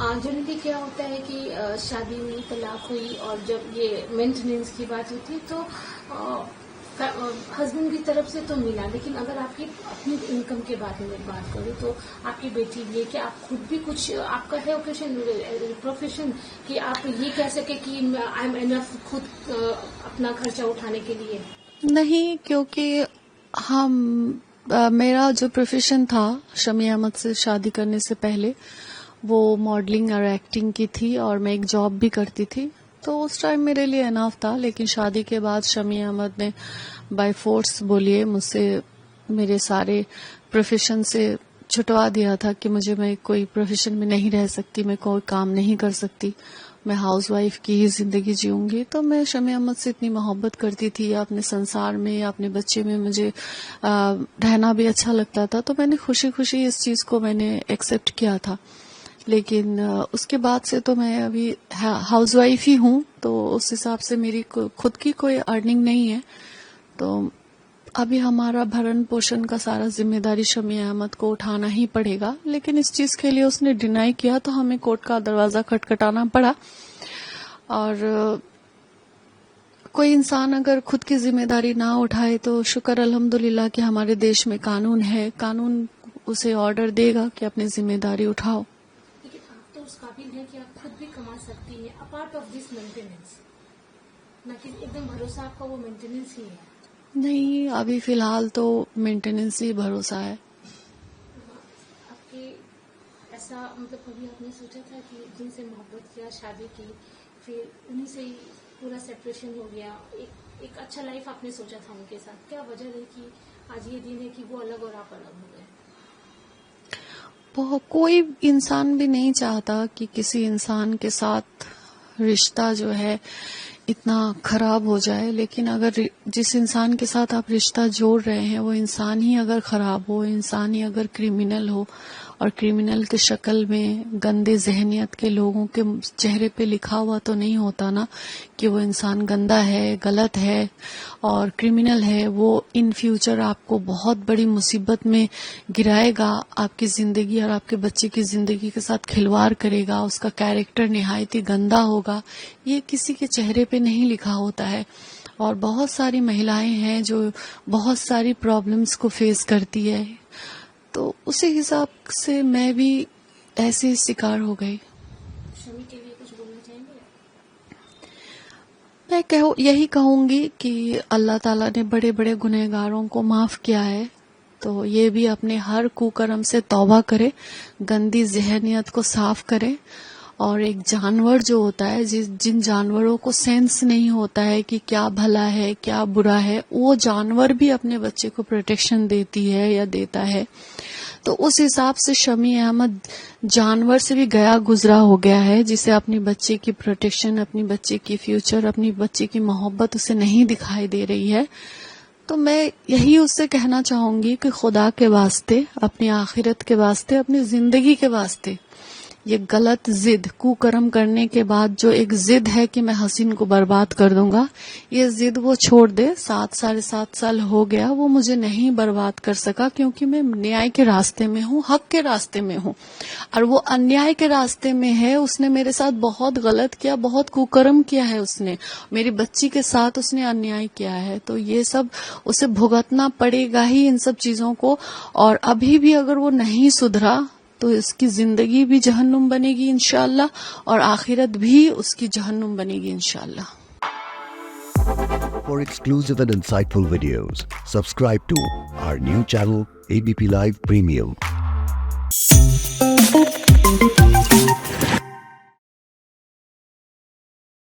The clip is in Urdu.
جنرلی کیا ہوتا ہے کہ شادی ہوئی، طلاق ہوئی، اور جب یہ مینٹیننس کی بات ہوتی ہے تو ہسبینڈ کی طرف سے تو ملا، لیکن اگر آپ کی اپنی انکم کے بارے میں بات کریں تو آپ کی بیٹی بھی ہے کہ آپ خود بھی کچھ آپ کا ہے پروفیشن کہ آپ یہ کہہ سکے کہ آئی ایم انف خود اپنا خرچہ اٹھانے کے لیے؟ نہیں، کیونکہ میرا جو پروفیشن تھا شمی احمد سے شادی کرنے سے پہلے وہ ماڈلنگ اور ایکٹنگ کی تھی، اور میں ایک جاب بھی کرتی تھی، تو اس ٹائم میرے لیے اناف تھا. لیکن شادی کے بعد شمی احمد نے بائی فورس بولیے مجھ سے میرے سارے پروفیشن سے چھٹوا دیا تھا کہ میں کوئی پروفیشن میں نہیں رہ سکتی، میں کوئی کام نہیں کر سکتی، میں ہاؤس وائف کی ہی زندگی جیوں گی. تو میں شمی احمد سے اتنی محبت کرتی تھی، یا اپنے سنسار میں یا اپنے بچے میں مجھے رہنا بھی اچھا لگتا تھا، تو میں نے خوشی خوشی اس چیز کو میں نے ایکسپٹ کیا تھا. لیکن اس کے بعد سے تو میں ابھی ہاؤس وائف ہی ہوں، تو اس حساب سے میری خود کی کوئی ارننگ نہیں ہے. تو ابھی ہمارا بھرن پوشن کا سارا ذمہ داری شمی احمد کو اٹھانا ہی پڑے گا. لیکن اس چیز کے لیے اس نے ڈینائی کیا تو ہمیں کورٹ کا دروازہ کھٹکھٹانا پڑا. اور کوئی انسان اگر خود کی ذمہ داری نہ اٹھائے تو شکر الحمدللہ کہ ہمارے دیش میں قانون ہے، قانون اسے آرڈر دے گا کہ اپنی ذمہ داری اٹھاؤ. تو اس قابل ہے کہ آپ خود بھی کما سکتی ہیں اپارٹ آف دس مینٹیننس، نہ کہ ایک دم بھروسہ آپ کا وہ مینٹیننس ہی ہے؟ نہیں، ابھی فی الحال تو مینٹیننس ہی بھروسہ ہے. آپ کے ایسا مطلب کبھی آپ نے سوچا تھا کہ جن سے محبت کیا، شادی کی، پھر انہیں سے ہی پورا سیپریشن ہو گیا، ایک اچھا لائف آپ نے سوچا تھا ان کے ساتھ، کیا وجہ ہے کہ آج یہ دن ہے کہ وہ الگ اور آپ الگ ہو گئے؟ کوئی انسان بھی نہیں چاہتا کہ کسی انسان کے ساتھ رشتہ جو ہے اتنا خراب ہو جائے. لیکن اگر جس انسان کے ساتھ آپ رشتہ جوڑ رہے ہیں وہ انسان ہی اگر خراب ہو، انسان ہی اگر کرمنل ہو، اور کرمنل کی شکل میں گندے ذہنیت کے لوگوں کے چہرے پہ لکھا ہوا تو نہیں ہوتا نا کہ وہ انسان گندا ہے، غلط ہے اور کرمنل ہے. وہ ان فیوچر آپ کو بہت بڑی مصیبت میں گرائے گا، آپ کی زندگی اور آپ کے بچے کی زندگی کے ساتھ کھلواڑ کرے گا، اس کا کیریکٹر نہایت ہی گندا ہوگا. یہ کسی کے چہرے پہ نہیں لکھا ہوتا ہے. اور بہت ساری مہیلائیں ہیں جو بہت ساری پرابلمز کو فیس کرتی ہے، تو اسی حساب سے میں بھی ایسے شکار ہو گئی. شمی کے لیے کچھ بولنا چاہیں گے؟ میں یہی کہوں گی کہ اللہ تعالیٰ نے بڑے بڑے گنہگاروں کو معاف کیا ہے، تو یہ بھی اپنے ہر کوکرم سے توبہ کرے، گندی ذہنیت کو صاف کرے. اور ایک جانور جو ہوتا ہے، جن جانوروں کو سینس نہیں ہوتا ہے کہ کیا بھلا ہے کیا برا ہے، وہ جانور بھی اپنے بچے کو پروٹیکشن دیتی ہے یا دیتا ہے. تو اس حساب سے شمی احمد جانور سے بھی گیا گزرا ہو گیا ہے، جسے اپنی بچے کی پروٹیکشن، اپنی بچے کی فیوچر، اپنی بچے کی محبت اسے نہیں دکھائی دے رہی ہے. تو میں یہی اس سے کہنا چاہوں گی کہ خدا کے واسطے، اپنی آخرت کے واسطے، اپنی زندگی کے واسطے، یہ غلط ضد کوکرم کرنے کے بعد جو ایک ضد ہے کہ میں حسین کو برباد کر دوں گا، یہ ضد وہ چھوڑ دے. 7.5 سال ہو گیا، وہ مجھے نہیں برباد کر سکا کیونکہ میں نیائے کے راستے میں ہوں، حق کے راستے میں ہوں، اور وہ انیائے کے راستے میں ہے. اس نے میرے ساتھ بہت غلط کیا، بہت کوکرم کیا ہے، اس نے میری بچی کے ساتھ اس نے انیائے کیا ہے. تو یہ سب اسے بھگتنا پڑے گا ہی ان سب چیزوں کو. اور ابھی بھی اگر وہ نہیں سدھرا تو اس کی زندگی بھی جہنم بنے گی انشاءاللہ، اور آخرت بھی اس کی جہنم بنے گی انشاءاللہ. For exclusive and insightful videos, subscribe to our new channel ABP Live Premium.